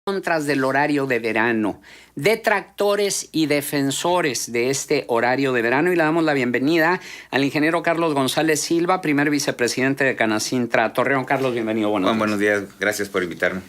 Contras del horario de verano, detractores y defensores de este horario de verano, y le damos la bienvenida al ingeniero Carlos González Silva, primer vicepresidente de Canacintra Torreón. Carlos, bienvenido. Buenos días, gracias por invitarme.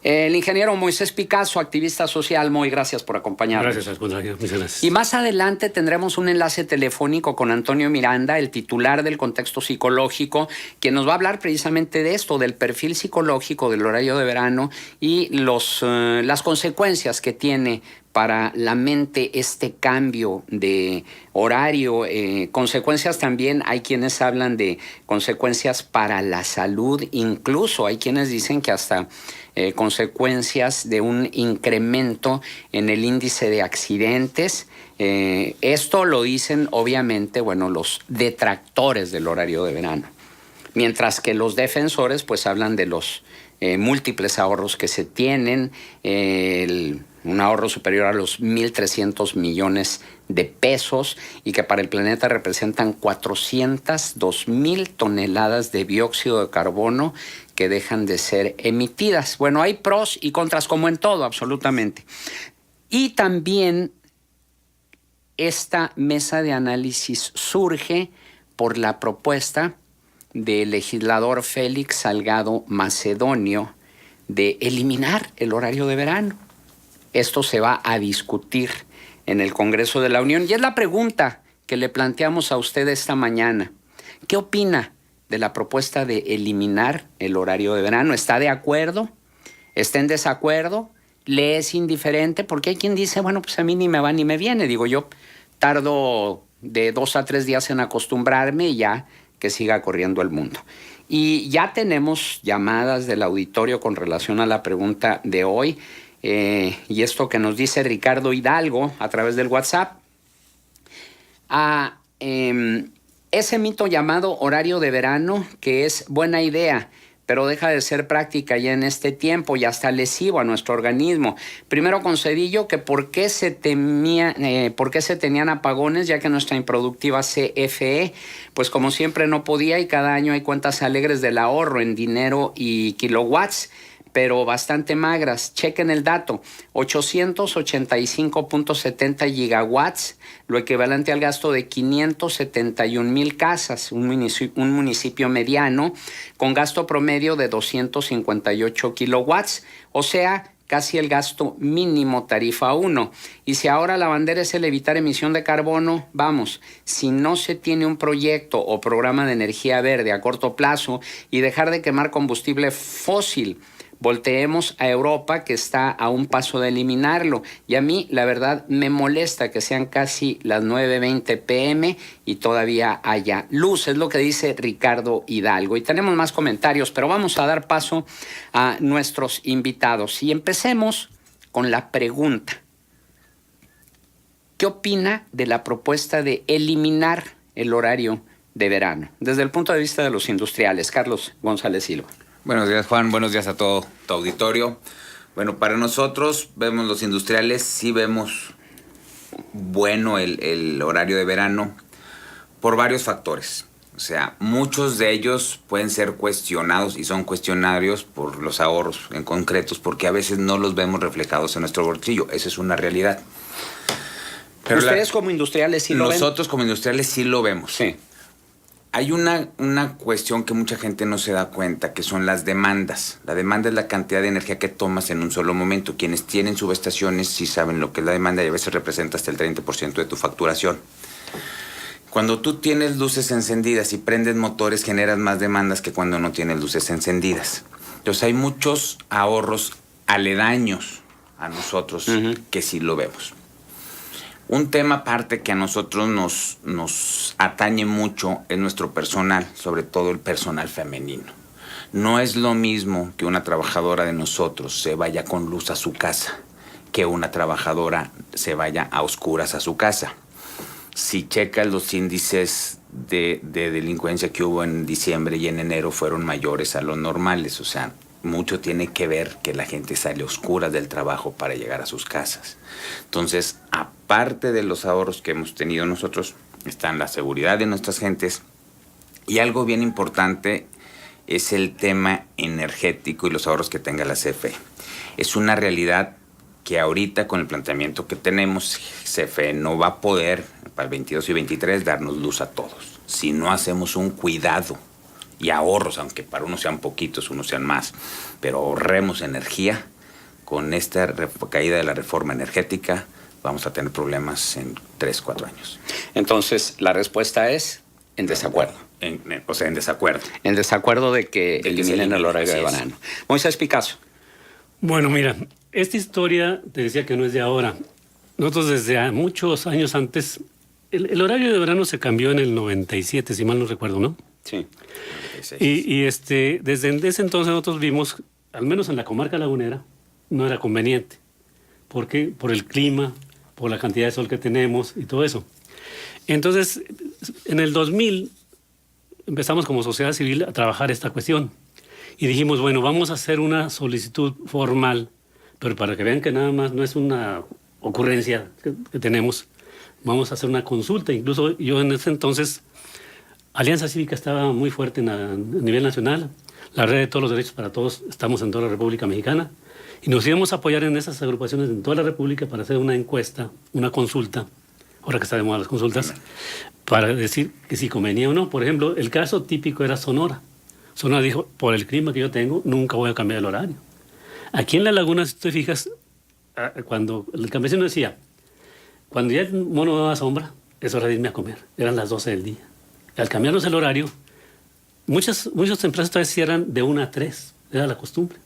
El ingeniero Moisés Picasso, activista social. Muy gracias por acompañarnos. Gracias, al contrario, muchas gracias. Y más adelante tendremos un enlace telefónico con Antonio Miranda, el titular del Contexto Psicológico, quien nos va a hablar precisamente de esto, del perfil psicológico del horario de verano y las consecuencias que tiene para la mente este cambio de horario. Consecuencias también, hay quienes hablan de consecuencias para la salud, incluso hay quienes dicen que hasta consecuencias de un incremento en el índice de accidentes. Esto lo dicen obviamente, los detractores del horario de verano, mientras que los defensores pues hablan de los múltiples ahorros que se tienen, un ahorro superior a los 1.300 millones de pesos y que para el planeta representan 402,000 toneladas de dióxido de carbono que dejan de ser emitidas. Bueno, hay pros y contras como en todo, absolutamente. Y también esta mesa de análisis surge por la propuesta del legislador Félix Salgado Macedonio de eliminar el horario de verano. Esto se va a discutir en el Congreso de la Unión y es la pregunta que le planteamos a usted esta mañana. ¿Qué opina de la propuesta de eliminar el horario de verano? ¿Está de acuerdo? ¿Está en desacuerdo? ¿Le es indiferente? Porque hay quien dice, pues a mí ni me va ni me viene. Digo, yo tardo de 2 a 3 días en acostumbrarme y ya que siga corriendo el mundo. Y ya tenemos llamadas del auditorio con relación a la pregunta de hoy. Y esto que nos dice Ricardo Hidalgo a través del WhatsApp. Ese mito llamado horario de verano, que es buena idea, pero deja de ser práctica ya en este tiempo y hasta lesivo a nuestro organismo. Primero con Cedillo, que por qué se tenían apagones, ya que nuestra improductiva CFE, pues como siempre no podía, y cada año hay cuentas alegres del ahorro en dinero y kilowatts, pero bastante magras. Chequen el dato, 885.70 gigawatts, lo equivalente al gasto de 571,000 casas, un municipio mediano, con gasto promedio de 258 kilowatts, o sea, casi el gasto mínimo tarifa 1. Y si ahora la bandera es el evitar emisión de carbono, si no se tiene un proyecto o programa de energía verde a corto plazo y dejar de quemar combustible fósil, volteemos a Europa, que está a un paso de eliminarlo. Y a mí, la verdad, me molesta que sean casi las 9:20 p.m. y todavía haya luz. Es lo que dice Ricardo Hidalgo. Y tenemos más comentarios, pero vamos a dar paso a nuestros invitados. Y empecemos con la pregunta. ¿Qué opina de la propuesta de eliminar el horario de verano? Desde el punto de vista de los industriales. Carlos González Silva. Buenos días, Juan. Buenos días a todo tu auditorio. Para nosotros, vemos los industriales, sí vemos bueno el horario de verano por varios factores. O sea, muchos de ellos pueden ser cuestionados y son cuestionarios por los ahorros en concretos, porque a veces no los vemos reflejados en nuestro bolsillo. Esa es una realidad. Pero ustedes como industriales sí lo ven. Nosotros como industriales sí lo vemos. Sí. Hay una cuestión que mucha gente no se da cuenta, que son las demandas. La demanda es la cantidad de energía que tomas en un solo momento. Quienes tienen subestaciones sí saben lo que es la demanda y a veces representa hasta el 30% de tu facturación. Cuando tú tienes luces encendidas y prendes motores, generas más demandas que cuando no tienes luces encendidas. Entonces hay muchos ahorros aledaños a nosotros que sí lo vemos. Un tema aparte que a nosotros nos atañe mucho es nuestro personal, sobre todo el personal femenino. No es lo mismo que una trabajadora de nosotros se vaya con luz a su casa que una trabajadora se vaya a oscuras a su casa. Si checas los índices de delincuencia que hubo en diciembre y en enero fueron mayores a los normales, o sea, mucho tiene que ver que la gente sale a oscuras del trabajo para llegar a sus casas. Entonces, aparte de los ahorros que hemos tenido nosotros, están la seguridad de nuestras gentes y algo bien importante es el tema energético y los ahorros que tenga la CFE. Es una realidad que ahorita con el planteamiento que tenemos, CFE no va a poder para el 22 y 23 darnos luz a todos. Si no hacemos un cuidado y ahorros, aunque para unos sean poquitos, unos sean más, pero ahorremos energía, con esta caída de la reforma energética vamos a tener problemas en 3, 4 años. Entonces, la respuesta es en desacuerdo. En desacuerdo. En desacuerdo de que eliminen el horario de verano. Moisés Picasso. Bueno, mira, esta historia te decía que no es de ahora. Nosotros desde muchos años antes, el horario de verano se cambió en el 97, si mal no recuerdo, ¿no? Sí. Y desde ese entonces nosotros vimos, al menos en la comarca lagunera, no era conveniente. ¿Por qué? Por el clima, por la cantidad de sol que tenemos y todo eso. Entonces, en el 2000 empezamos como sociedad civil a trabajar esta cuestión. Y dijimos, bueno, vamos a hacer una solicitud formal, pero para que vean que nada más no es una ocurrencia que tenemos, vamos a hacer una consulta. Incluso yo en ese entonces, Alianza Cívica estaba muy fuerte a nivel nacional, la Red de Todos los Derechos para Todos, estamos en toda la República Mexicana, y nos íbamos a apoyar en esas agrupaciones en toda la República para hacer una encuesta, una consulta, ahora que está de moda las consultas, para decir que si convenía o no. Por ejemplo, el caso típico era Sonora. Sonora dijo, por el clima que yo tengo, nunca voy a cambiar el horario. Aquí en La Laguna, si tú te fijas, cuando el campesino decía, cuando ya el mono daba sombra, es hora de irme a comer. Eran las 12 del día. Al cambiarnos el horario, muchas empresas todavía cierran de 1 a 3. Era la costumbre.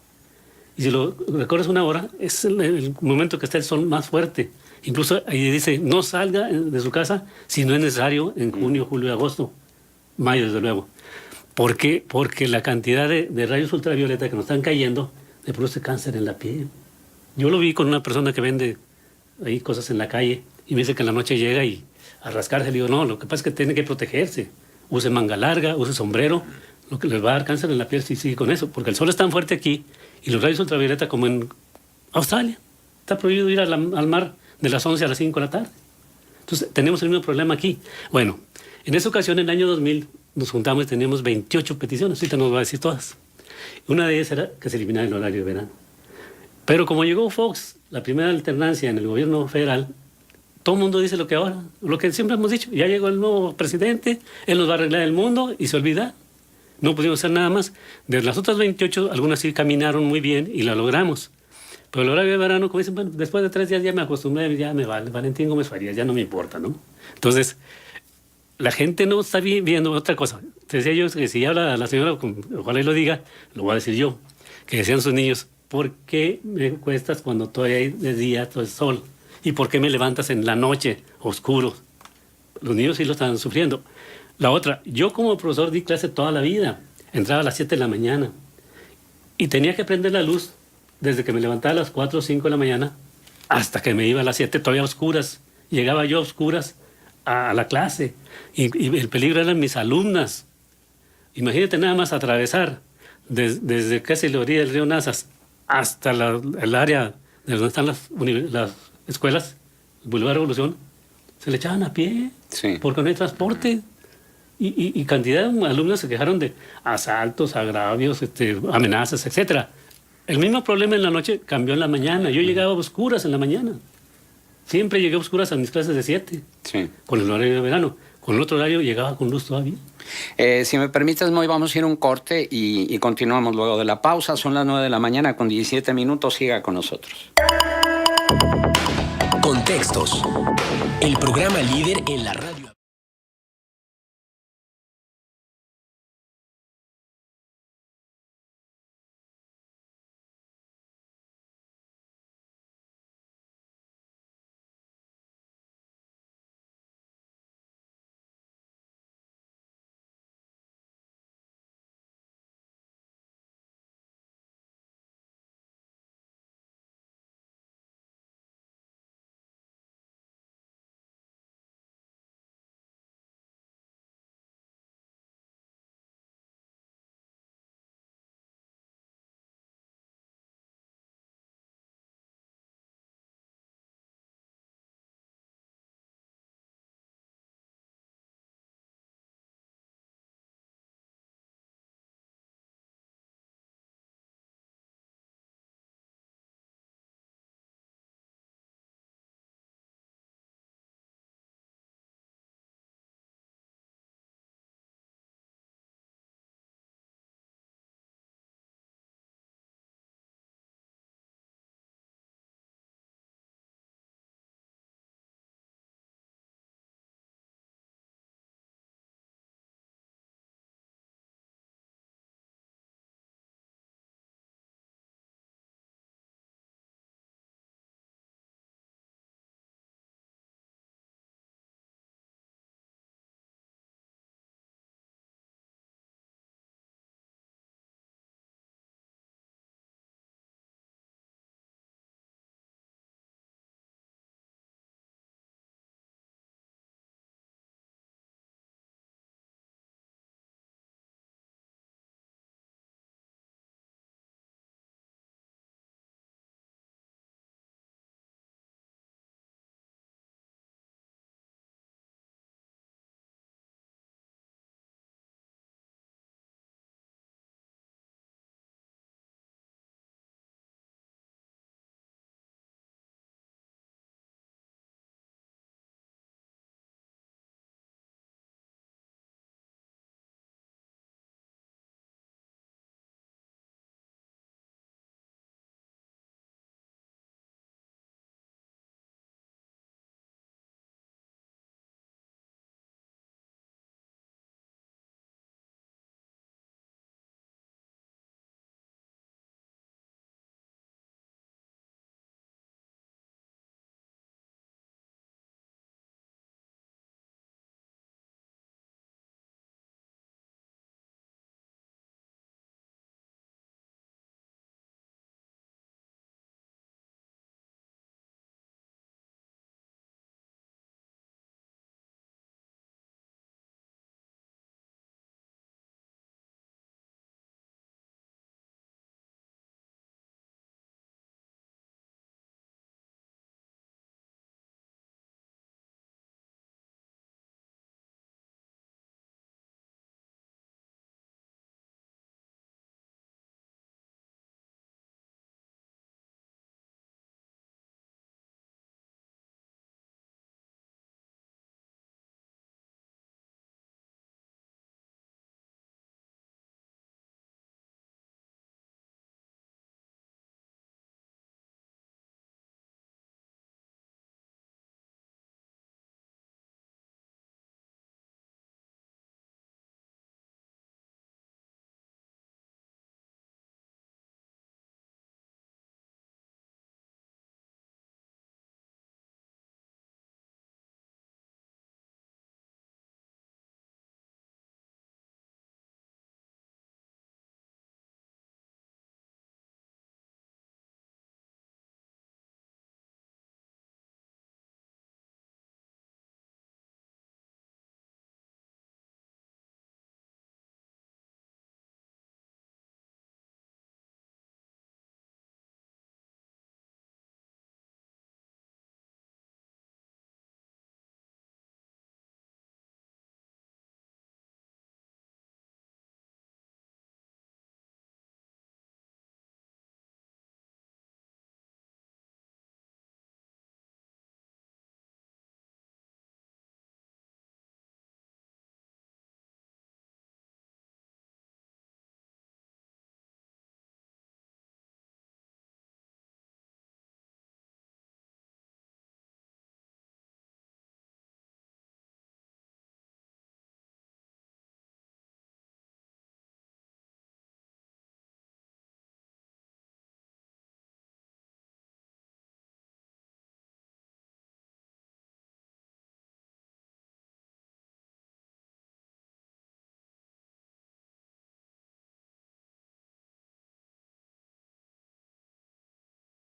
Y si lo recorres una hora, es el momento que está el sol más fuerte. Incluso ahí dice, no salga de su casa si no es necesario en junio, julio y agosto. Mayo, desde luego. ¿Por qué? Porque la cantidad de rayos ultravioleta que nos están cayendo le produce cáncer en la piel. Yo lo vi con una persona que vende ahí cosas en la calle y me dice que en la noche llega y a rascarse. Le digo, no, lo que pasa es que tiene que protegerse. Use manga larga, use sombrero. Lo que les va a dar cáncer en la piel si sigue con eso. Porque el sol es tan fuerte aquí y los rayos ultravioleta como en Australia. Está prohibido ir al mar de las 11 a las 5 de la tarde. Entonces, tenemos el mismo problema aquí. Bueno, en esa ocasión, en el año 2000, nos juntamos y teníamos 28 peticiones. Ahorita nos va a decir todas. Una de ellas era que se eliminara el horario de verano. Pero como llegó Fox, la primera alternancia en el gobierno federal, todo el mundo dice lo que siempre hemos dicho. Ya llegó el nuevo presidente, él nos va a arreglar el mundo y se olvida. No pudimos hacer nada más. De las otras 28, algunas sí caminaron muy bien y la logramos. Pero el horario de verano, como dicen, bueno, después de 3 días ya me acostumbré, ya me vale, Valentín Gómez Farías, ya no me importa, ¿no? Entonces, la gente no está viendo otra cosa. Te decía yo que si habla la señora, ojalá y lo diga, lo voy a decir yo, que decían sus niños, ¿por qué me cuestas cuando todavía hay de día, todo el sol? ¿Y por qué me levantas en la noche, oscuro? Los niños sí lo están sufriendo. La otra, yo como profesor di clase toda la vida, entraba a las 7 de la mañana y tenía que prender la luz desde que me levantaba a las 4 o 5 de la mañana hasta que me iba a las 7, todavía a oscuras. Llegaba yo a oscuras a la clase y el peligro eran mis alumnas. Imagínate nada más atravesar desde casi la orilla del río Nazas hasta el área de donde están las escuelas, el Boulevard Revolución, se le echaban a pie, sí, porque no hay transporte. Y cantidad de alumnos se quejaron de asaltos, agravios, amenazas, etcétera. El mismo problema en la noche cambió en la mañana. Yo llegaba a oscuras en la mañana. Siempre llegué a oscuras a mis clases de 7. Sí. Con el horario de verano. Con el otro horario llegaba con luz todavía. Si me permites, Moy, vamos a ir a un corte y continuamos luego de la pausa. Son las 9 de la mañana con 17 minutos. Siga con nosotros. Contextos. El programa líder en la radio.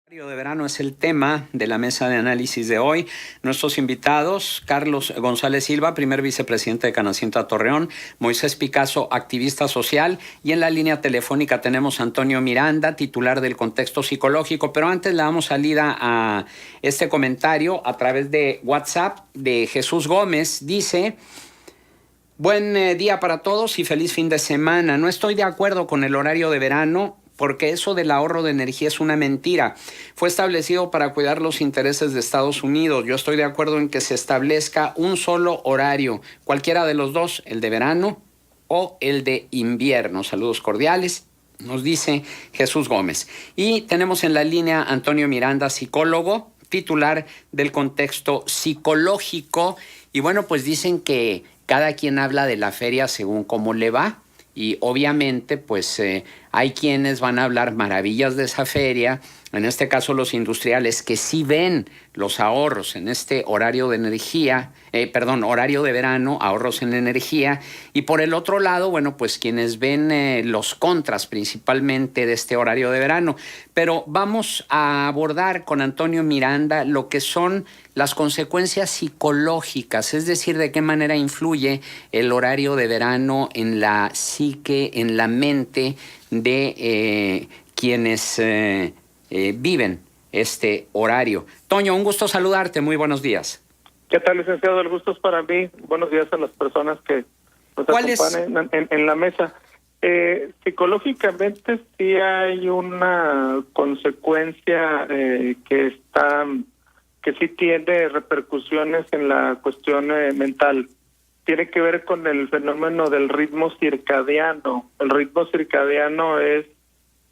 El horario de verano es el tema de la mesa de análisis de hoy. Nuestros invitados, Carlos González Silva, primer vicepresidente de Canacintra Torreón, Moisés Picasso, activista social, y en la línea telefónica tenemos a Antonio Miranda, titular del Contexto Psicológico. Pero antes le damos salida a este comentario a través de WhatsApp de Jesús Gómez. Dice: buen día para todos y feliz fin de semana. No estoy de acuerdo con el horario de verano, porque eso del ahorro de energía es una mentira. Fue establecido para cuidar los intereses de Estados Unidos. Yo estoy de acuerdo en que se establezca un solo horario, cualquiera de los dos, el de verano o el de invierno. Saludos cordiales, nos dice Jesús Gómez. Y tenemos en la línea a Antonio Miranda, psicólogo, titular del Contexto Psicológico. Y bueno, pues dicen que cada quien habla de la feria según cómo le va. Y obviamente, pues hay quienes van a hablar maravillas de esa feria, en este caso los industriales, que sí ven los ahorros en este horario de energía, horario de verano, ahorros en energía. Y por el otro lado, bueno, pues quienes ven los contras principalmente de este horario de verano. Pero vamos a abordar con Antonio Miranda lo que son las consecuencias psicológicas, es decir, de qué manera influye el horario de verano en la psique, en la mente de quienes viven este horario. Toño, un gusto saludarte, muy buenos días. ¿Qué tal, licenciado? El gusto es para mí. Buenos días a las personas que nos acompañan en la mesa. Psicológicamente sí hay una consecuencia que sí tiene repercusiones en la cuestión mental. Tiene que ver con el fenómeno del ritmo circadiano. El ritmo circadiano es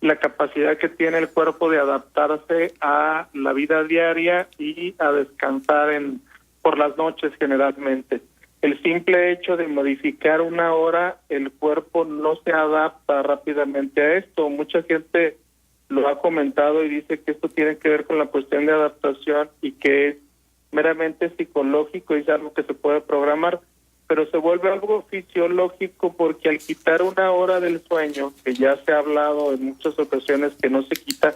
la capacidad que tiene el cuerpo de adaptarse a la vida diaria y a descansar por las noches generalmente. El simple hecho de modificar una hora, el cuerpo no se adapta rápidamente a esto. Mucha gente lo ha comentado y dice que esto tiene que ver con la cuestión de adaptación y que es meramente psicológico y es algo que se puede programar, pero se vuelve algo fisiológico porque al quitar una hora del sueño, que ya se ha hablado en muchas ocasiones que no se quita,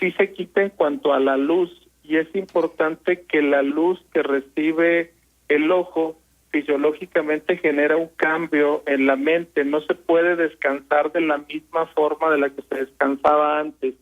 sí se quita en cuanto a la luz, y es importante que la luz que recibe el ojo fisiológicamente genera un cambio en la mente. No se puede descansar de la misma forma de la que se descansaba antes,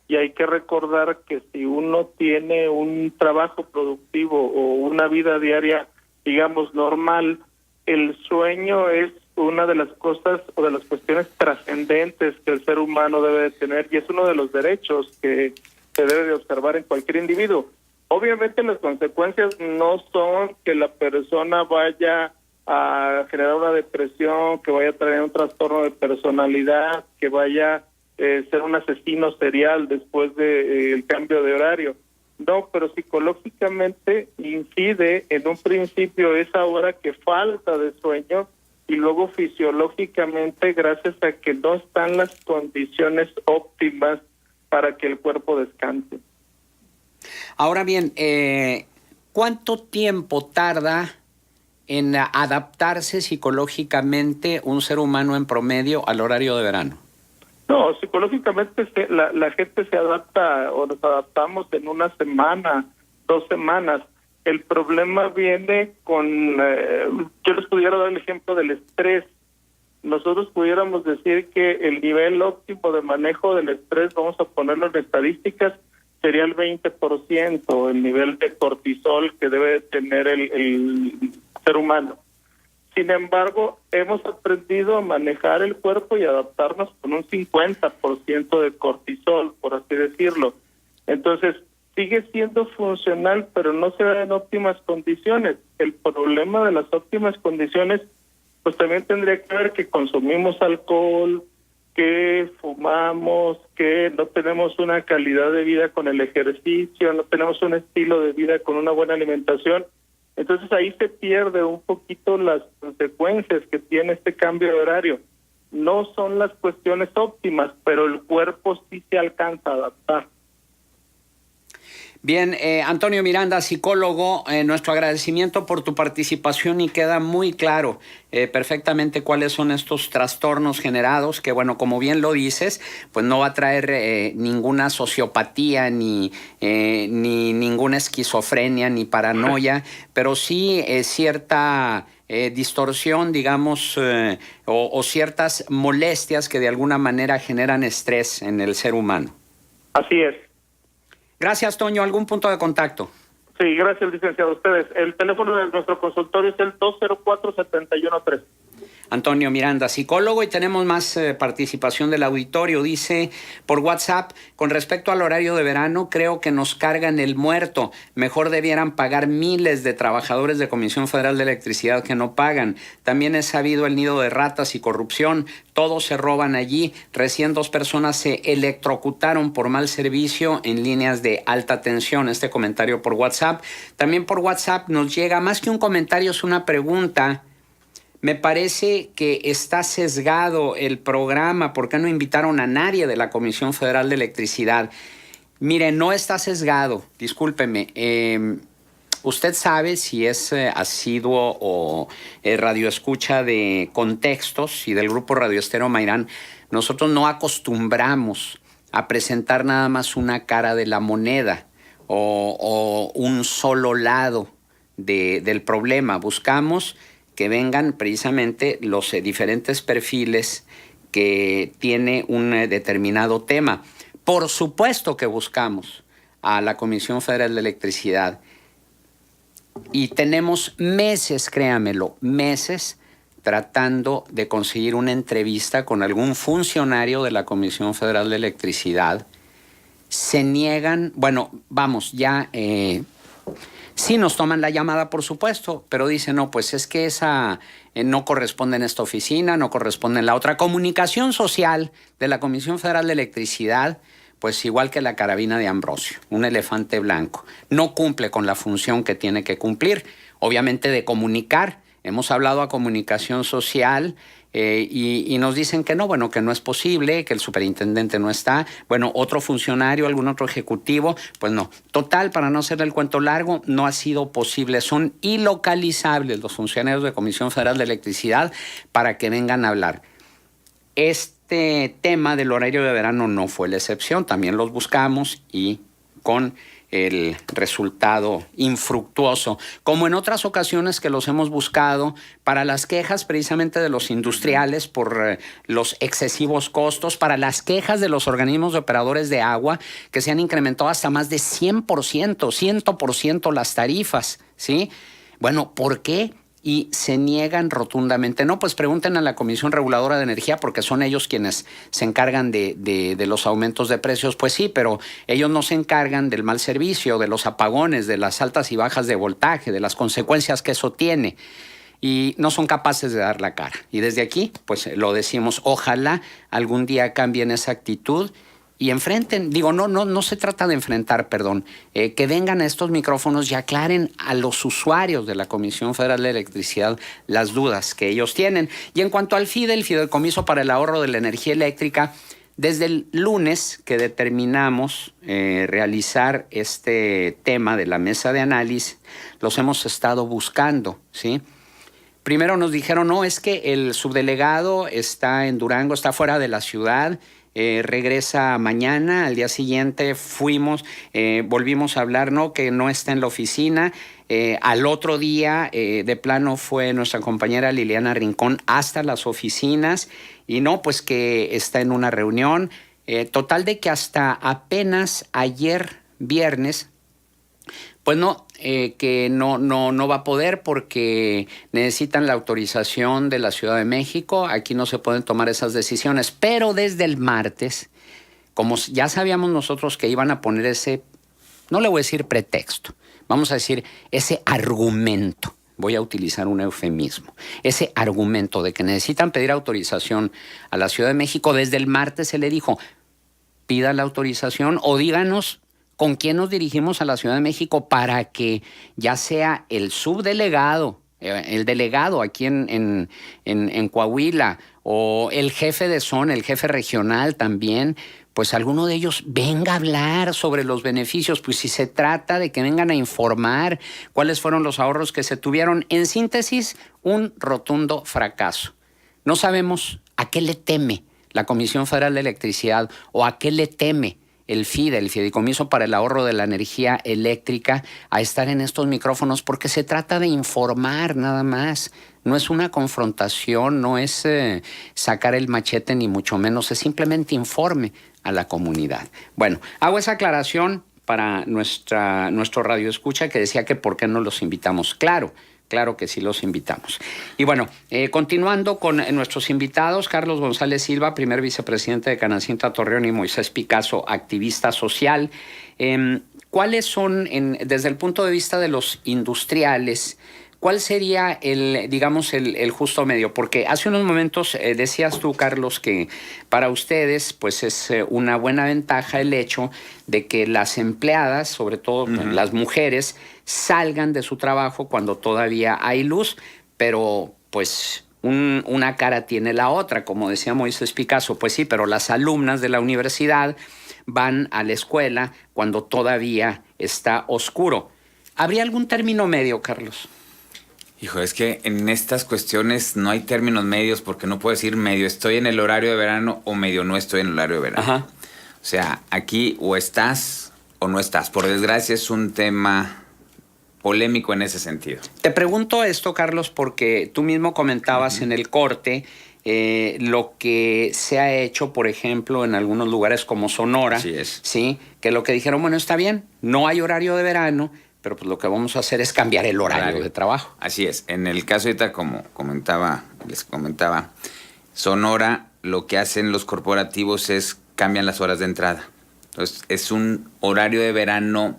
y hay que recordar que si uno tiene un trabajo productivo o una vida diaria, digamos, normal, el sueño es una de las cosas o de las cuestiones trascendentes que el ser humano debe de tener, y es uno de los derechos que se debe de observar en cualquier individuo. Obviamente las consecuencias no son que la persona vaya a generar una depresión, que vaya a tener un trastorno de personalidad, que vaya a ser un asesino serial después del cambio de horario. No, pero psicológicamente incide en un principio esa hora que falta de sueño, y luego fisiológicamente gracias a que no están las condiciones óptimas para que el cuerpo descanse. Ahora bien, ¿cuánto tiempo tarda en adaptarse psicológicamente un ser humano en promedio al horario de verano? No, psicológicamente la gente se adapta o nos adaptamos en una semana, 2 semanas. El problema viene con, yo les pudiera dar el ejemplo del estrés. Nosotros pudiéramos decir que el nivel óptimo de manejo del estrés, vamos a ponerlo en estadísticas, sería el 20%, el nivel de cortisol que debe tener el ser humano. Sin embargo, hemos aprendido a manejar el cuerpo y adaptarnos con un 50% de cortisol, por así decirlo. Entonces, sigue siendo funcional, pero no se da en óptimas condiciones. El problema de las óptimas condiciones, pues también tendría que ver que consumimos alcohol, que fumamos, que no tenemos una calidad de vida con el ejercicio, no tenemos un estilo de vida con una buena alimentación. Entonces ahí se pierde un poquito las consecuencias que tiene este cambio de horario. No son las cuestiones óptimas, pero el cuerpo sí se alcanza a adaptar. Bien, Antonio Miranda, psicólogo, nuestro agradecimiento por tu participación y queda muy claro perfectamente cuáles son estos trastornos generados que, bueno, como bien lo dices, pues no va a traer ninguna sociopatía ni ninguna esquizofrenia ni paranoia, pero sí cierta distorsión, digamos, o ciertas molestias que de alguna manera generan estrés en el ser humano. Así es. Gracias, Toño. ¿Algún punto de contacto? Sí, gracias, licenciado. Ustedes. El teléfono de nuestro consultorio es el 204-7113. Antonio Miranda, psicólogo, y tenemos más participación del auditorio. Dice por WhatsApp, con respecto al horario de verano, creo que nos cargan el muerto. Mejor debieran pagar miles de trabajadores de Comisión Federal de Electricidad que no pagan. También es sabido el nido de ratas y corrupción. Todos se roban allí. Recién 2 personas se electrocutaron por mal servicio en líneas de alta tensión. Este comentario por WhatsApp. También por WhatsApp nos llega, más que un comentario, es una pregunta. Me parece que está sesgado el programa. ¿Por qué no invitaron a nadie de la Comisión Federal de Electricidad? Mire, no está sesgado, discúlpeme. Usted sabe si es asiduo o radioescucha de Contextos y del grupo Radio Estéreo Mairán. Nosotros no acostumbramos a presentar nada más una cara de la moneda o un solo lado del problema. Buscamos que vengan precisamente los diferentes perfiles que tiene un determinado tema. Por supuesto que buscamos a la Comisión Federal de Electricidad y tenemos meses, créamelo, meses tratando de conseguir una entrevista con algún funcionario de la Comisión Federal de Electricidad. Se niegan, bueno, vamos, ya... Sí nos toman la llamada, por supuesto, pero dicen, no, pues es que esa no corresponde en esta oficina, no corresponde en la otra. Comunicación social de la Comisión Federal de Electricidad, pues igual que la carabina de Ambrosio, un elefante blanco. No cumple con la función que tiene que cumplir, obviamente de comunicar. Hemos hablado a comunicación social y nos dicen que no, bueno, que no es posible, que el superintendente no está. Bueno, otro funcionario, algún otro ejecutivo, pues no. Total, para no hacerle el cuento largo, no ha sido posible. Son ilocalizables los funcionarios de Comisión Federal de Electricidad para que vengan a hablar. Este tema del horario de verano no fue la excepción. También los buscamos y con el resultado infructuoso, como en otras ocasiones que los hemos buscado para las quejas precisamente de los industriales por los excesivos costos, para las quejas de los organismos de operadores de agua que se han incrementado hasta más de 100%, 100% las tarifas, ¿sí? Bueno, ¿por qué? Y se niegan rotundamente. No, pues pregunten a la Comisión Reguladora de Energía porque son ellos quienes se encargan de los aumentos de precios. Pues sí, pero ellos no se encargan del mal servicio, de los apagones, de las altas y bajas de voltaje, de las consecuencias que eso tiene. Y no son capaces de dar la cara. Y desde aquí, pues lo decimos, ojalá algún día cambien esa actitud y enfrenten, digo, no se trata de enfrentar, perdón, que vengan a estos micrófonos y aclaren a los usuarios de la Comisión Federal de Electricidad las dudas que ellos tienen. Y en cuanto al FIDE, el Fideicomiso para el Ahorro de la Energía Eléctrica, desde el lunes que determinamos realizar este tema de la mesa de análisis, los hemos estado buscando, ¿sí? Primero nos dijeron, no, es que el subdelegado está en Durango, está fuera de la ciudad, regresa mañana. Al día siguiente volvimos a hablar, no, que no está en la oficina. Al otro día, de plano, fue nuestra compañera Liliana Rincón hasta las oficinas y no, pues que está en una reunión. Total de que hasta apenas ayer viernes, pues no, que no va a poder porque necesitan la autorización de la Ciudad de México. Aquí no se pueden tomar esas decisiones. Pero desde el martes, como ya sabíamos nosotros que iban a poner ese, no le voy a decir pretexto, vamos a decir ese argumento. Voy a utilizar un eufemismo. Ese argumento de que necesitan pedir autorización a la Ciudad de México, desde el martes se le dijo, pida la autorización o díganos con quién nos dirigimos a la Ciudad de México para que ya sea el subdelegado, el delegado aquí en Coahuila o el jefe de zona, el jefe regional también, pues alguno de ellos venga a hablar sobre los beneficios, pues si se trata de que vengan a informar cuáles fueron los ahorros que se tuvieron. En síntesis, un rotundo fracaso. No sabemos a qué le teme la Comisión Federal de Electricidad o a qué le teme el FIDE, el Fideicomiso para el Ahorro de la Energía Eléctrica, a estar en estos micrófonos, porque se trata de informar nada más. No es una confrontación, no es sacar el machete, ni mucho menos, es simplemente informe a la comunidad. Bueno, hago esa aclaración para nuestro radioescucha que decía que por qué no los invitamos. Claro que sí los invitamos. Y bueno, continuando con nuestros invitados, Carlos González Silva, primer vicepresidente de Canacintra Torreón, y Moisés Picasso, activista social. ¿Cuáles son, desde el punto de vista de los industriales, cuál sería el justo medio? Porque hace unos momentos decías tú, Carlos, que para ustedes pues es una buena ventaja el hecho de que las empleadas, sobre todo las mujeres, salgan de su trabajo cuando todavía hay luz, pero pues una cara tiene la otra, como decía Moisés Picasso. Pues sí, pero las alumnas de la universidad van a la escuela cuando todavía está oscuro. ¿Habría algún término medio, Carlos? Hijo, es que en estas cuestiones no hay términos medios, porque no puedo decir medio estoy en el horario de verano o medio no estoy en el horario de verano. Ajá. O sea, aquí o estás o no estás. Por desgracia es un tema polémico en ese sentido. Te pregunto esto, Carlos, porque tú mismo comentabas en el corte lo que se ha hecho, por ejemplo, en algunos lugares como Sonora. Así es. Sí, que lo que dijeron, bueno, está bien, no hay horario de verano, pero pues lo que vamos a hacer es cambiar el horario de trabajo. Así es. En el caso ahorita, como les comentaba, Sonora, lo que hacen los corporativos es cambian las horas de entrada. Entonces, es un horario de verano,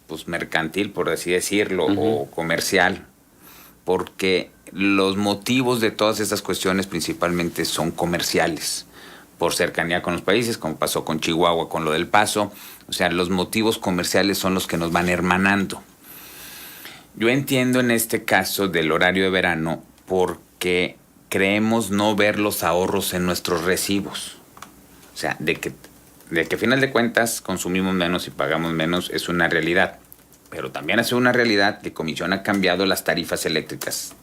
pues mercantil, por así decirlo, o comercial, porque los motivos de todas estas cuestiones principalmente son comerciales, por cercanía con los países, como pasó con Chihuahua, con lo del Paso. O sea, los motivos comerciales son los que nos van hermanando. Yo entiendo en este caso del horario de verano porque creemos no ver los ahorros en nuestros recibos. O sea, de que a final de cuentas consumimos menos y pagamos menos es una realidad. Pero también es una realidad que Comisión ha cambiado las tarifas eléctricas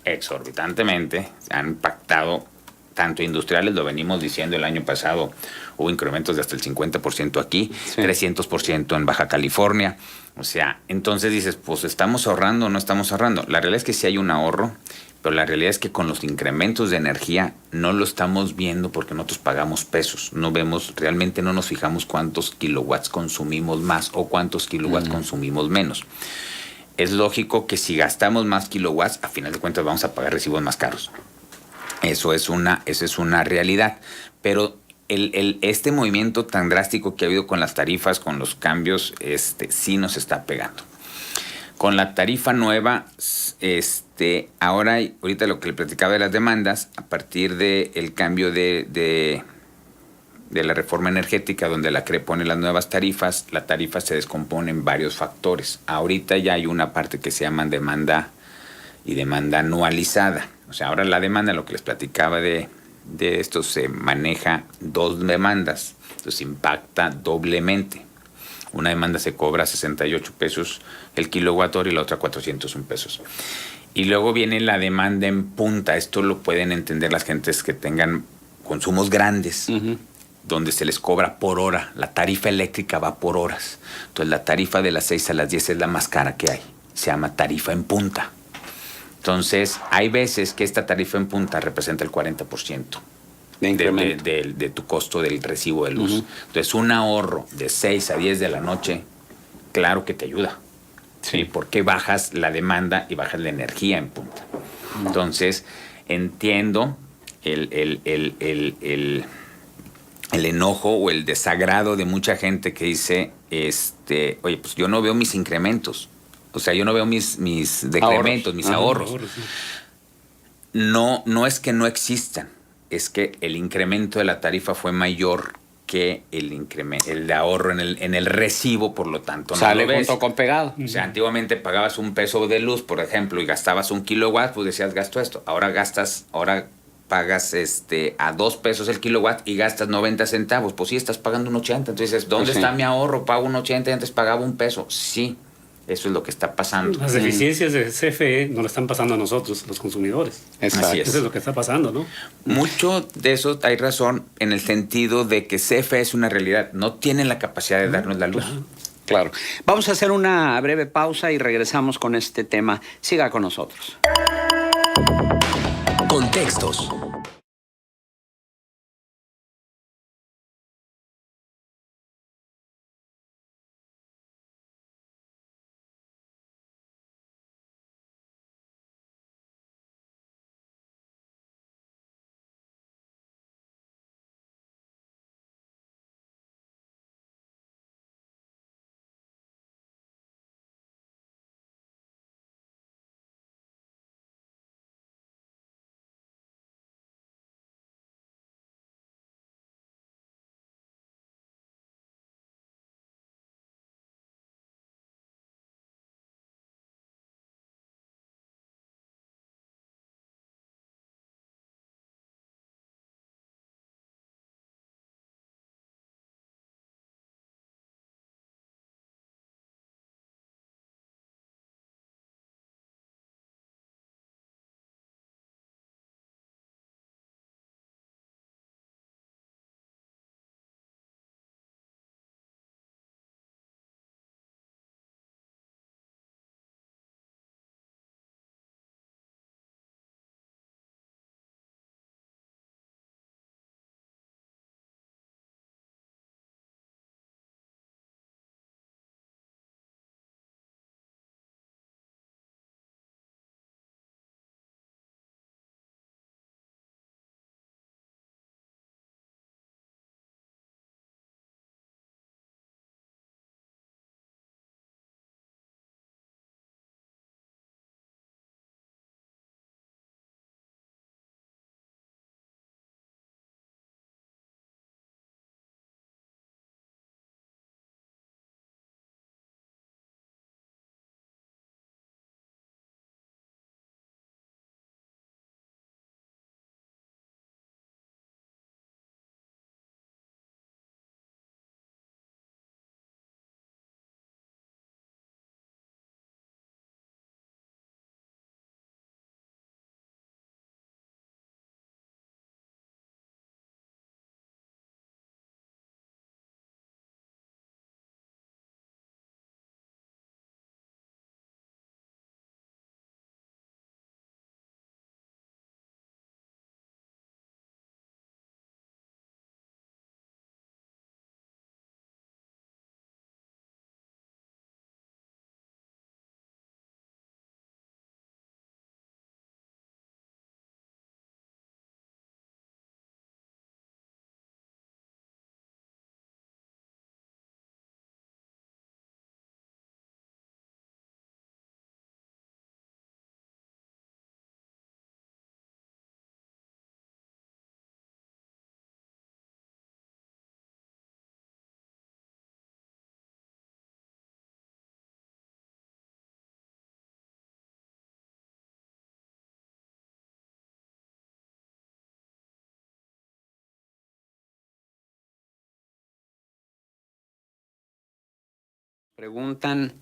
exorbitantemente. Se han impactado tanto industriales, lo venimos diciendo el año pasado, hubo incrementos de hasta el 50% aquí, sí. 300% en Baja California. O sea, entonces dices, pues ¿estamos ahorrando o no estamos ahorrando? La realidad es que sí hay un ahorro, pero la realidad es que con los incrementos de energía no lo estamos viendo porque nosotros pagamos pesos. No vemos, realmente no nos fijamos cuántos kilowatts consumimos más o cuántos kilowatts consumimos menos. Es lógico que si gastamos más kilowatts, a final de cuentas vamos a pagar recibos más caros. Esa es una realidad. Pero este movimiento tan drástico que ha habido con las tarifas, con los cambios, sí nos está pegando. Con la tarifa nueva, ahorita lo que le platicaba de las demandas, a partir del cambio de la reforma energética, donde la CRE pone las nuevas tarifas, la tarifa se descompone en varios factores. Ahorita ya hay una parte que se llama demanda y demanda anualizada. O sea, ahora la demanda, lo que les platicaba de esto, se maneja dos demandas. Entonces impacta doblemente. Una demanda se cobra 68 pesos el kilowatt hora y la otra 401 pesos. Y luego viene la demanda en punta. Esto lo pueden entender las gentes que tengan consumos grandes, donde se les cobra por hora. La tarifa eléctrica va por horas. Entonces la tarifa de las 6 a las 10 es la más cara que hay. Se llama tarifa en punta. Entonces, hay veces que esta tarifa en punta representa el 40% de tu costo del recibo de luz. Entonces, un ahorro de 6 a 10 de la noche, claro que te ayuda. Sí. Porque bajas la demanda y bajas la energía en punta. Entonces, entiendo el enojo o el desagrado de mucha gente que dice, oye, pues yo no veo mis incrementos. O sea, yo no veo mis decrementos, mis ahorros. Sí. No es que no existan, es que el incremento de la tarifa fue mayor que el de ahorro en el recibo, por lo tanto no sale lo ves. Junto con pegado. O sea, antiguamente pagabas $1 de luz, por ejemplo, y gastabas 1 kilowatt, pues decías, gasto esto. Ahora pagas a 2 pesos el kilowatt y gastas 90 centavos. Pues sí, estás pagando un 80. Entonces, ¿dónde está mi ahorro? Pago un 80 y antes pagaba 1 peso. Sí, eso es lo que está pasando. Las deficiencias de CFE nos lo están pasando a nosotros, los consumidores. Así es. Eso es lo que está pasando, ¿no? Mucho de eso hay razón en el sentido de que CFE es una realidad. No tienen la capacidad de darnos la luz. Claro. Vamos a hacer una breve pausa y regresamos con este tema. Siga con nosotros. Contextos. Preguntan,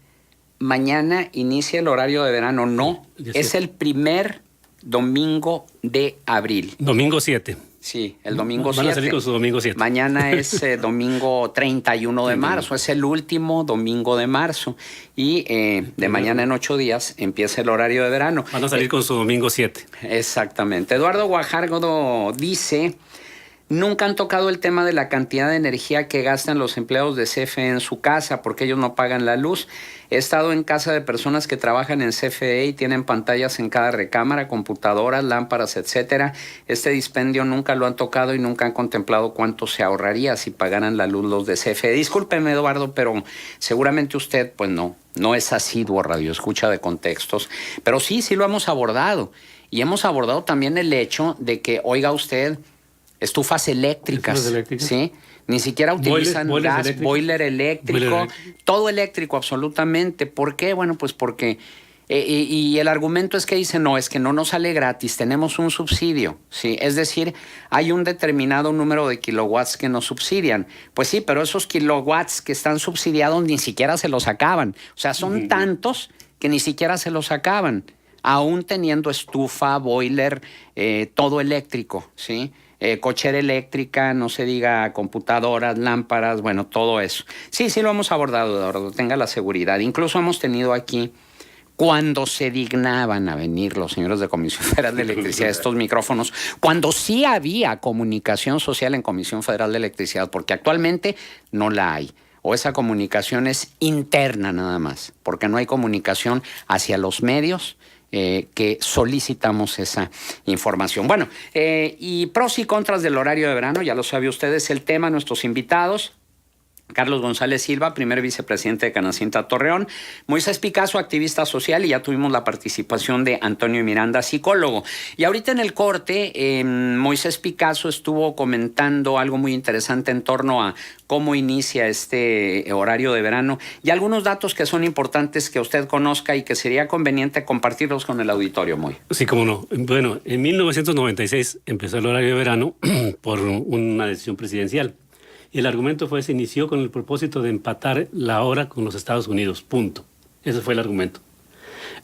¿mañana inicia el horario de verano? No, es el primer domingo de abril. Domingo 7. Sí, el domingo 7. Van a salir con su domingo 7. Mañana es domingo 31 de marzo, es el último domingo de marzo. Y de mañana en 8 días empieza el horario de verano. Van a salir con su domingo 7. Exactamente. Eduardo Guajardo dice... Nunca han tocado el tema de la cantidad de energía que gastan los empleados de CFE en su casa porque ellos no pagan la luz. He estado en casa de personas que trabajan en CFE y tienen pantallas en cada recámara, computadoras, lámparas, etcétera. Este dispendio nunca lo han tocado y nunca han contemplado cuánto se ahorraría si pagaran la luz los de CFE. Discúlpeme, Eduardo, pero seguramente usted, pues no es asiduo radioescucha de Contextos. Pero sí lo hemos abordado. Y hemos abordado también el hecho de que, oiga usted... Estufas eléctricas, ¿sí? Ni siquiera utilizan gas, boiler eléctrico, todo eléctrico absolutamente. ¿Por qué? Bueno, pues porque Y el argumento es que dicen, no, es que no nos sale gratis, tenemos un subsidio, ¿sí? Es decir, hay un determinado número de kilowatts que nos subsidian. Pues sí, pero esos kilowatts que están subsidiados ni siquiera se los acaban. O sea, son tantos que ni siquiera se los acaban, aún teniendo estufa, boiler, todo eléctrico, ¿sí? Cochera eléctrica, no se diga computadoras, lámparas, bueno, todo eso. Sí, sí lo hemos abordado, Eduardo, tenga la seguridad. Incluso hemos tenido aquí, cuando se dignaban a venir los señores de Comisión Federal de Electricidad, estos micrófonos, cuando sí había comunicación social en Comisión Federal de Electricidad, porque actualmente no la hay. O esa comunicación es interna nada más, porque no hay comunicación hacia los medios que solicitamos esa información. Bueno, y pros y contras del horario de verano, ya lo sabe usted, es el tema, nuestros invitados. Carlos González Silva, primer vicepresidente de Canacintra Torreón, Moisés Picasso, activista social, y ya tuvimos la participación de Antonio Miranda, psicólogo. Y ahorita en el corte, Moisés Picasso estuvo comentando algo muy interesante en torno a cómo inicia este horario de verano y algunos datos que son importantes que usted conozca y que sería conveniente compartirlos con el auditorio, Moy. Sí, cómo no. Bueno, en 1996 empezó el horario de verano por una decisión presidencial. Y el argumento se inició con el propósito de empatar la hora con los Estados Unidos, punto. Ese fue el argumento.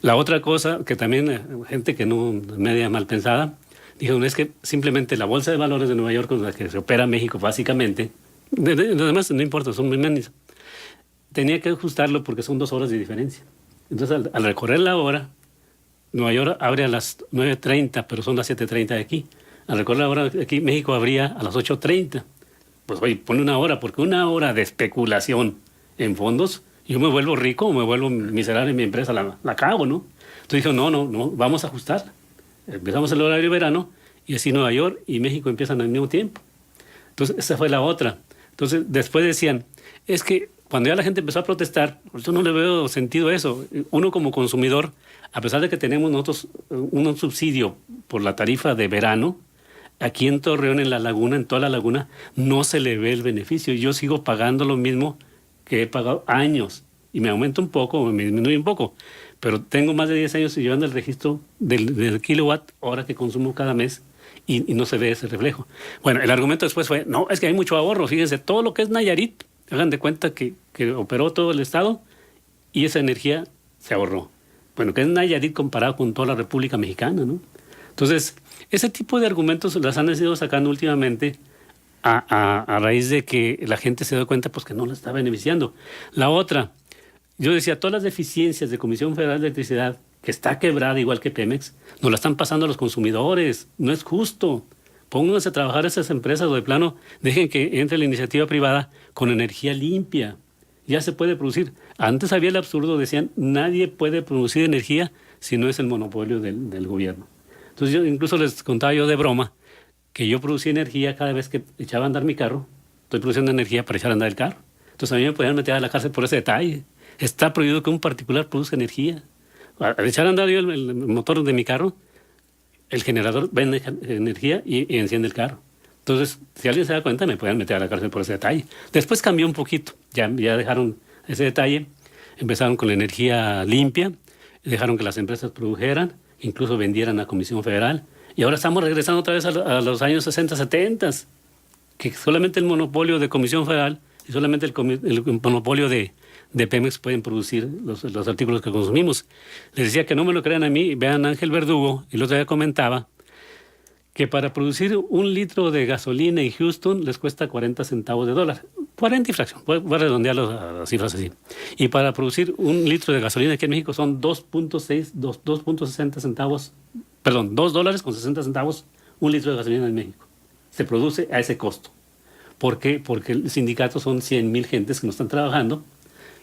La otra cosa, que también gente que no media mal pensada, dijo, es que simplemente la bolsa de valores de Nueva York, con la que se opera México básicamente, además no importa, son muy menos, tenía que ajustarlo porque son 2 horas de diferencia. Entonces, al recorrer la hora, Nueva York abre a las 9:30, pero son las 7:30 de aquí. Al recorrer la hora aquí, México abría a las 8:30. Pues oye, pone 1 hora, porque 1 hora de especulación en fondos, yo me vuelvo rico o me vuelvo miserable en mi empresa, la cago, ¿no? Entonces dijo, no, vamos a ajustar. Empezamos el horario de verano y así Nueva York y México empiezan al mismo tiempo. Entonces esa fue la otra. Entonces después decían, es que cuando ya la gente empezó a protestar, yo no le veo sentido a eso. Uno como consumidor, a pesar de que tenemos nosotros un subsidio por la tarifa de verano, aquí en Torreón, en la laguna, en toda la laguna, no se le ve el beneficio. Yo sigo pagando lo mismo que he pagado años. Y me aumenta un poco, me disminuye un poco. Pero tengo más de 10 años llevando el registro del kilowatt hora que consumo cada mes y no se ve ese reflejo. Bueno, el argumento después fue, no, es que hay mucho ahorro. Fíjense, todo lo que es Nayarit, hagan de cuenta que operó todo el estado y esa energía se ahorró. Bueno, que es Nayarit comparado con toda la República Mexicana, ¿no? Entonces, ese tipo de argumentos las han ido sacando últimamente a raíz de que la gente se da cuenta pues, que no la está beneficiando. La otra, yo decía, todas las deficiencias de Comisión Federal de Electricidad, que está quebrada igual que Pemex, nos la están pasando a los consumidores. No es justo. Pónganse a trabajar esas empresas o de plano dejen que entre la iniciativa privada con energía limpia. Ya se puede producir. Antes había el absurdo, decían, nadie puede producir energía si no es el monopolio del gobierno. Entonces yo incluso les contaba yo de broma que yo producía energía cada vez que echaba a andar mi carro. Estoy produciendo energía para echar a andar el carro. Entonces a mí me podían meter a la cárcel por ese detalle. Está prohibido que un particular produzca energía. Al echar a andar yo el motor de mi carro, el generador vende energía y enciende el carro. Entonces, si alguien se da cuenta, me pueden meter a la cárcel por ese detalle. Después cambió un poquito. Ya dejaron ese detalle. Empezaron con la energía limpia. Dejaron que las empresas produjeran. Incluso vendieran a Comisión Federal. Y ahora estamos regresando otra vez a los años 60, 70, que solamente el monopolio de Comisión Federal y solamente el monopolio de Pemex pueden producir los artículos que consumimos. Les decía que no me lo crean a mí, vean a Ángel Verdugo, y el otro día comentaba que para producir 1 litro de gasolina en Houston les cuesta 40 centavos de dólar. 40 y fracción, voy a redondear las cifras así. Y para producir 1 litro de gasolina aquí en México son 2.60 centavos, perdón, $2.60 1 litro de gasolina en México. Se produce a ese costo. ¿Por qué? Porque el sindicato son 100,000 gentes que no están trabajando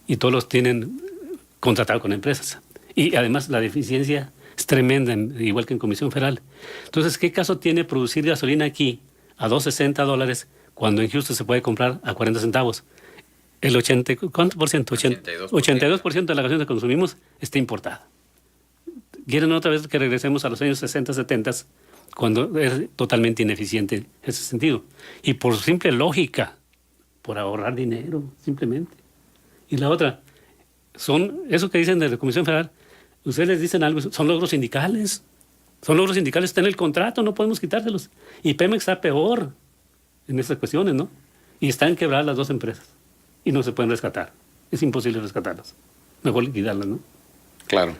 y todos los tienen contratados con empresas. Y además la deficiencia es tremenda, igual que en Comisión Federal. Entonces, ¿qué caso tiene producir gasolina aquí a $2.60 cuando en Houston se puede comprar a 40 centavos? El 80, ¿cuánto por ciento? 82% de la gasolina que consumimos está importada. Quieren otra vez que regresemos a los años 60, 70, cuando es totalmente ineficiente en ese sentido. Y por simple lógica, por ahorrar dinero, simplemente. Y la otra, son eso que dicen de la Comisión Federal, Ustedes les dicen algo, son logros sindicales. Son logros sindicales, está en el contrato, no podemos quitárselos. Y Pemex está peor en estas cuestiones, ¿no? Y están quebradas las dos empresas. Y no se pueden rescatar. Es imposible rescatarlas. Mejor liquidarlas, ¿no? Claro.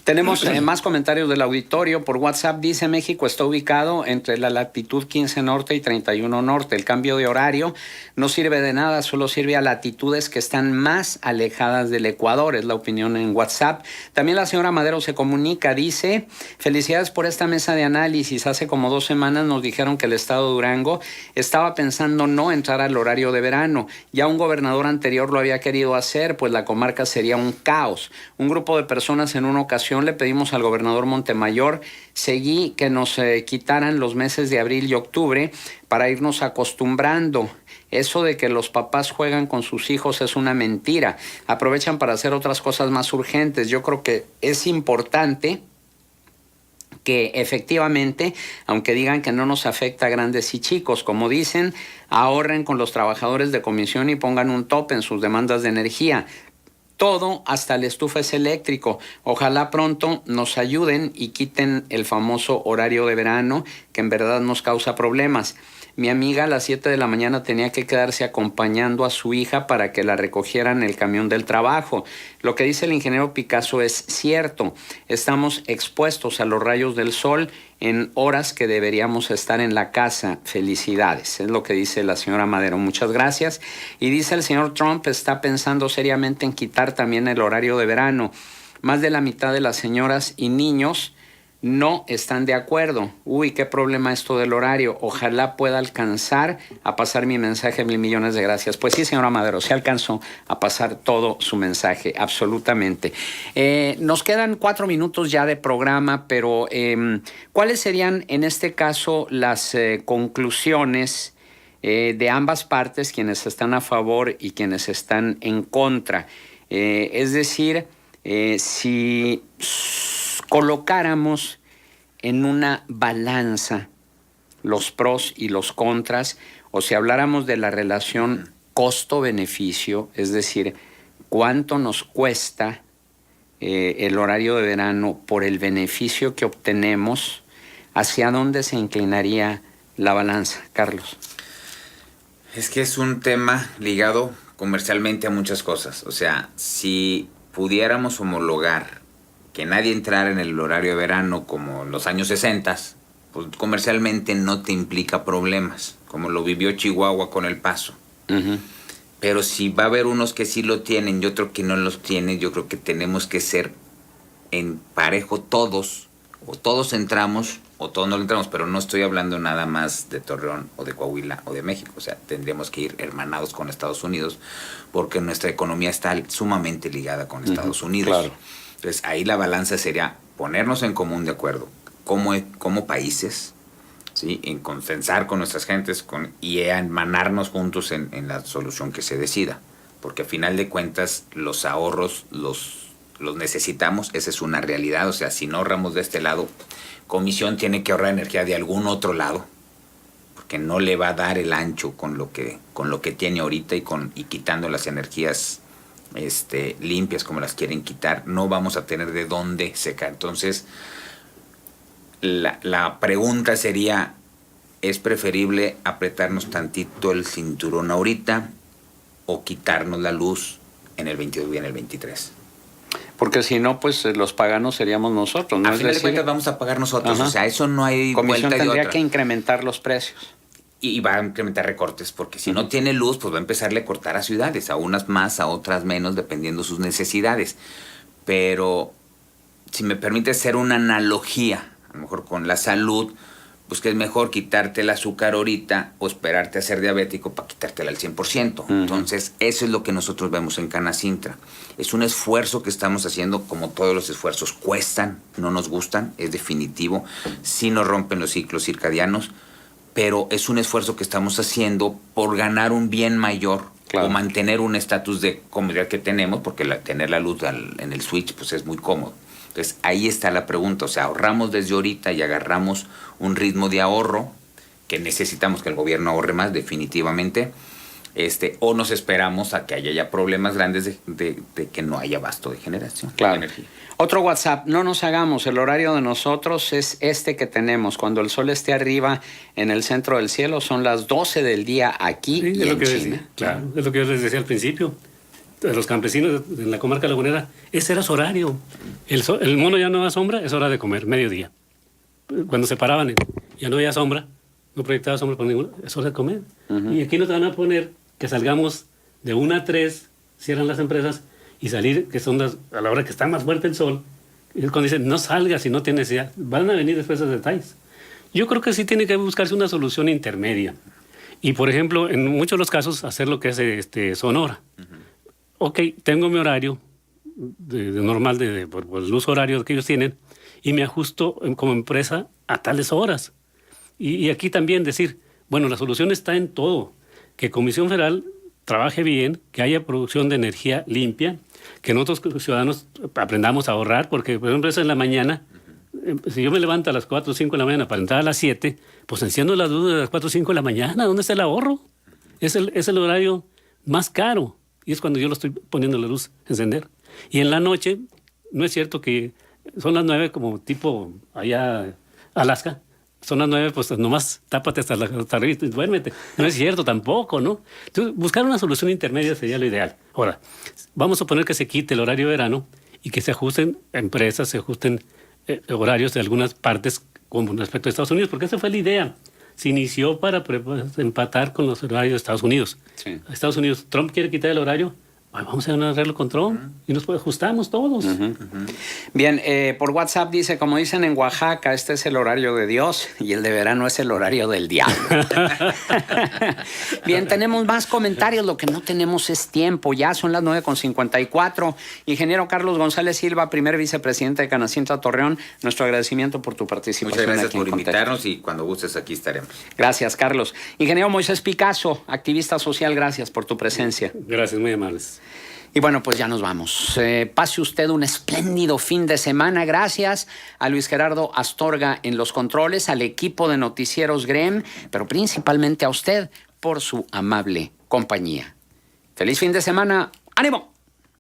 Tenemos más comentarios del auditorio. Por WhatsApp dice: México está ubicado entre la latitud 15 norte y 31 norte. El cambio de horario no sirve de nada, solo sirve a latitudes que están más alejadas del Ecuador. Es la opinión en WhatsApp. También la señora Madero se comunica, dice: felicidades por esta mesa de análisis. Hace como 2 semanas nos dijeron que el estado de Durango estaba pensando no entrar al horario de verano. Ya un gobernador anterior lo había querido hacer, pues la comarca sería un caos. Un grupo de personas en una ocasión le pedimos al gobernador Montemayor que nos quitaran los meses de abril y octubre para irnos acostumbrando. Eso de que los papás juegan con sus hijos es una mentira. Aprovechan para hacer otras cosas más urgentes. Yo creo que es importante que efectivamente, aunque digan que no nos afecta a grandes y chicos, como dicen, ahorren con los trabajadores de comisión y pongan un tope en sus demandas de energía. Todo, hasta el estufa es eléctrico. Ojalá pronto nos ayuden y quiten el famoso horario de verano, que en verdad nos causa problemas. Mi amiga a las 7 de la mañana tenía que quedarse acompañando a su hija para que la recogieran en el camión del trabajo. Lo que dice el ingeniero Picasso es cierto. Estamos expuestos a los rayos del sol en horas que deberíamos estar en la casa. Felicidades. Es lo que dice la señora Madero. Muchas gracias. Y dice: el señor Trump está pensando seriamente en quitar también el horario de verano. Más de la mitad de las señoras y niños no están de acuerdo. Uy, qué problema esto del horario. Ojalá pueda alcanzar a pasar mi mensaje. 1,000 millones de gracias. Pues sí, señora Madero, se alcanzó a pasar todo su mensaje, absolutamente. Nos quedan 4 minutos ya de programa, pero ¿cuáles serían en este caso las conclusiones de ambas partes, quienes están a favor y quienes están en contra? Es decir, si colocáramos en una balanza los pros y los contras, o si habláramos de la relación costo-beneficio, es decir, cuánto nos cuesta el horario de verano por el beneficio que obtenemos, ¿hacia dónde se inclinaría la balanza, Carlos? Es que es un tema ligado comercialmente a muchas cosas. O sea, si pudiéramos homologar que nadie entrara en el horario de verano como en los años 60, pues comercialmente no te implica problemas, como lo vivió Chihuahua con El Paso. Uh-huh. Pero si va a haber unos que sí lo tienen y otros que no los tienen, yo creo que tenemos que ser en parejo todos, o todos entramos o todos no entramos, pero no estoy hablando nada más de Torreón o de Coahuila o de México. O sea, tendríamos que ir hermanados con Estados Unidos, porque nuestra economía está sumamente ligada con Estados Unidos. Claro. Entonces, ahí la balanza sería ponernos en común de acuerdo como países, ¿sí? En consensar con nuestras gentes y hermanarnos juntos en la solución que se decida. Porque a final de cuentas, los ahorros los necesitamos, esa es una realidad. O sea, si no ahorramos de este lado, Comisión tiene que ahorrar energía de algún otro lado, porque no le va a dar el ancho con lo que tiene ahorita y quitando las energías limpias como las quieren quitar, no vamos a tener de dónde secar. Entonces, la pregunta sería: ¿es preferible apretarnos tantito el cinturón ahorita o quitarnos la luz en el 22 y en el 23? Porque si no, pues los paganos seríamos nosotros, ¿no? A final de cuentas vamos a pagar nosotros. Ajá. O sea, eso no hay Comisión vuelta de tendría otra. que incrementar los precios. Y va a incrementar recortes, porque si no tiene luz, pues va a empezarle a cortar a ciudades, a unas más, a otras menos, dependiendo sus necesidades. Pero si me permite hacer una analogía, a lo mejor con la salud, pues que es mejor quitarte el azúcar ahorita o esperarte a ser diabético para quitártela al 100%. Uh-huh. Entonces, eso es lo que nosotros vemos en Canacintra. Es un esfuerzo que estamos haciendo, como todos los esfuerzos. Cuestan, no nos gustan, es definitivo. Sí nos rompen los ciclos circadianos, pero es un esfuerzo que estamos haciendo por ganar un bien mayor, claro, o mantener un estatus de comodidad que tenemos, porque tener la luz en el switch pues es muy cómodo. Entonces ahí está la pregunta, o sea, ahorramos desde ahorita y agarramos un ritmo de ahorro, que necesitamos que el gobierno ahorre más definitivamente, o nos esperamos a que haya ya problemas grandes de que no haya abasto de generación Claro. de energía. Otro WhatsApp, no nos hagamos, el horario de nosotros es este que tenemos. Cuando el sol esté arriba en el centro del cielo son las 12 del día aquí Sí, y es lo en que China. decía, claro, es lo que yo les decía al principio. De los campesinos en la comarca lagunera, ese era su horario. El mono ya no da sombra, es hora de comer, mediodía. Cuando se paraban, ya no había sombra, no proyectaba sombra por ninguna, es hora de comer. Y aquí nos van a poner que salgamos de 1 a 3, cierran las empresas, y salir, que son a la hora que está más fuerte el sol, y es cuando dicen, no salgas si no tienes necesidad. Van a venir después esos detalles. Yo creo que sí tiene que buscarse una solución intermedia. Y, por ejemplo, en muchos de los casos, hacer lo que es Sonora. Ok, tengo mi horario de normal, por el uso horario que ellos tienen, y me ajusto como empresa a tales horas. Y aquí también decir, bueno, la solución está en todo. Que Comisión Federal trabaje bien, que haya producción de energía limpia, que nosotros ciudadanos aprendamos a ahorrar, porque, por ejemplo, eso en la mañana, si yo me levanto a las 4 o 5 de la mañana para entrar a las 7, pues enciendo la luz de las 4 o 5 de la mañana. ¿Dónde está el ahorro? Es el horario más caro. Y es cuando yo lo estoy poniendo la luz a encender. Y en la noche, no es cierto que son las 9 como tipo allá Alaska. Son las 9, pues nomás tápate hasta arriba y duérmete. No es cierto tampoco, ¿no? Entonces, buscar una solución intermedia sería lo ideal. Ahora, vamos a suponer que se quite el horario de verano y que se ajusten empresas, se ajusten horarios de algunas partes con respecto a Estados Unidos, porque esa fue la idea. Se inició para empatar con los horarios de Estados Unidos. Sí. Estados Unidos, Trump quiere quitar el horario, vamos a arreglo con Trump y nos ajustamos todos. Bien, por WhatsApp dice, como dicen en Oaxaca, este es el horario de Dios y el de verano es el horario del diablo. Bien, tenemos más comentarios, lo que no tenemos es tiempo, ya son las 9:54. Ingeniero Carlos González Silva, primer vicepresidente de Canacintra Torreón, nuestro agradecimiento por tu participación. Muchas gracias aquí en por Contexto. invitarnos y cuando gustes aquí estaremos. Gracias, Carlos. Ingeniero Moisés Picasso, activista social, gracias por tu presencia. Gracias, muy amables. Y bueno, pues ya nos vamos. Pase usted un espléndido fin de semana. Gracias a Luis Gerardo Astorga en los controles, al equipo de Noticieros GREM, pero principalmente a usted por su amable compañía. Feliz fin de semana. ¡Ánimo!